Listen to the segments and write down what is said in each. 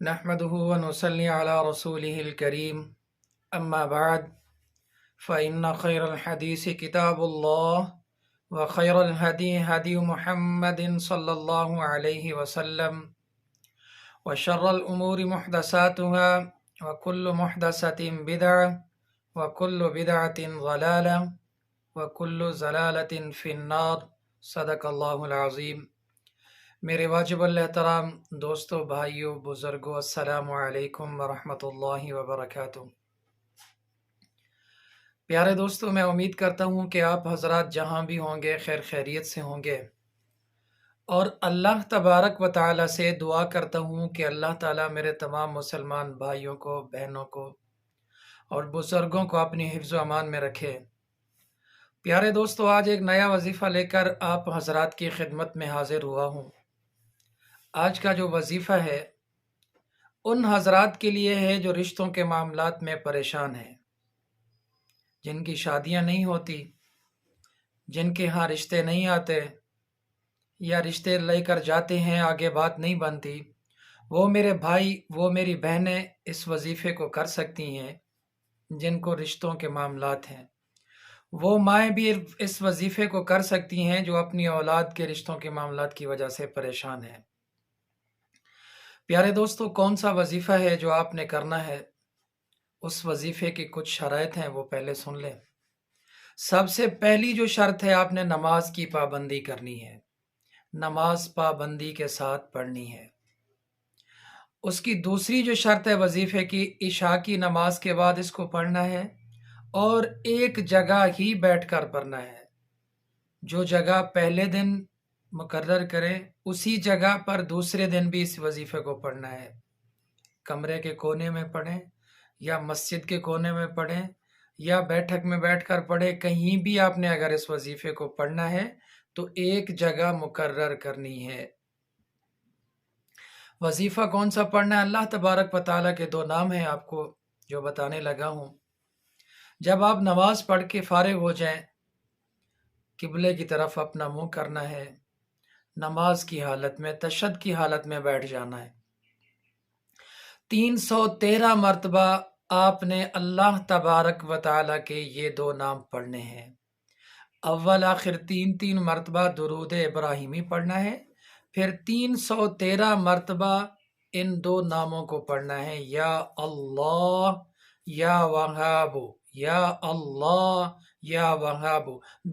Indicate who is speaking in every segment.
Speaker 1: نحمده ونصلي على رسوله الكريم أما بعد فإن خير الحديث كتاب الله وخير الهدي هدي محمد صلى الله عليه وسلم وشر الأمور محدثاتها وكل محدثة بدعة وكل بدعة ضلالة وكل ضلالة في النار صدق الله العظيم۔ میرے واجب الاحترام دوستو، بھائیو، بزرگو، السلام علیکم ورحمۃ اللہ وبرکاتہ۔ پیارے دوستو، میں امید کرتا ہوں کہ آپ حضرات جہاں بھی ہوں گے خیر خیریت سے ہوں گے، اور اللہ تبارک و تعالی سے دعا کرتا ہوں کہ اللہ تعالیٰ میرے تمام مسلمان بھائیوں کو، بہنوں کو اور بزرگوں کو اپنی حفظ و امان میں رکھے۔ پیارے دوستو، آج ایک نیا وظیفہ لے کر آپ حضرات کی خدمت میں حاضر ہوا ہوں۔ آج کا جو وظیفہ ہے ان حضرات کے لیے ہے جو رشتوں کے معاملات میں پریشان ہیں، جن کی شادیاں نہیں ہوتی، جن کے ہاں رشتے نہیں آتے، یا رشتے لے کر جاتے ہیں آگے بات نہیں بنتی، وہ میرے بھائی، وہ میری بہنیں اس وظیفے کو کر سکتی ہیں جن کو رشتوں کے معاملات ہیں۔ وہ مائیں بھی اس وظیفے کو کر سکتی ہیں جو اپنی اولاد کے رشتوں کے معاملات کی وجہ سے پریشان ہیں۔ پیارے دوستو، کون سا وظیفہ ہے جو آپ نے کرنا ہے؟ اس وظیفے کی کچھ شرائط ہیں، وہ پہلے سن لیں۔ سب سے پہلی جو شرط ہے، آپ نے نماز کی پابندی کرنی ہے، نماز پابندی کے ساتھ پڑھنی ہے۔ اس کی دوسری جو شرط ہے وظیفے کی، عشاء کی نماز کے بعد اس کو پڑھنا ہے، اور ایک جگہ ہی بیٹھ کر پڑھنا ہے۔ جو جگہ پہلے دن مقرر کریں اسی جگہ پر دوسرے دن بھی اس وظیفے کو پڑھنا ہے۔ کمرے کے کونے میں پڑھیں، یا مسجد کے کونے میں پڑھیں، یا بیٹھک میں بیٹھ کر پڑھیں، کہیں بھی آپ نے اگر اس وظیفے کو پڑھنا ہے تو ایک جگہ مقرر کرنی ہے۔ وظیفہ کون سا پڑھنا ہے؟ اللہ تبارک و تعالیٰ کے دو نام ہیں آپ کو جو بتانے لگا ہوں۔ جب آپ نماز پڑھ کے فارغ ہو جائیں، قبلے کی طرف اپنا منہ کرنا ہے، نماز کی حالت میں، تشہد کی حالت میں بیٹھ جانا ہے۔ 313 مرتبہ آپ نے اللہ تبارک و تعالیٰ کے یہ دو نام پڑھنے ہیں۔ اول آخر 3 مرتبہ درود ابراہیمی پڑھنا ہے، پھر 313 مرتبہ ان دو ناموں کو پڑھنا ہے، یا اللہ یا وہاب، یا اللہ یا وہاب،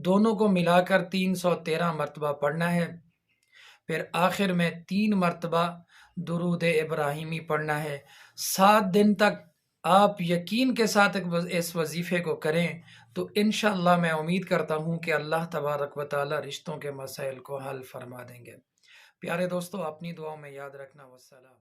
Speaker 1: دونوں کو ملا کر 313 مرتبہ پڑھنا ہے۔ پھر آخر میں 3 مرتبہ درود ابراہیمی پڑھنا ہے۔ 7 دن تک آپ یقین کے ساتھ اس وظیفے کو کریں تو انشاءاللہ میں امید کرتا ہوں کہ اللہ تبارک و تعالی رشتوں کے مسائل کو حل فرما دیں گے۔ پیارے دوستو، اپنی دعاؤں میں یاد رکھنا۔ والسلام۔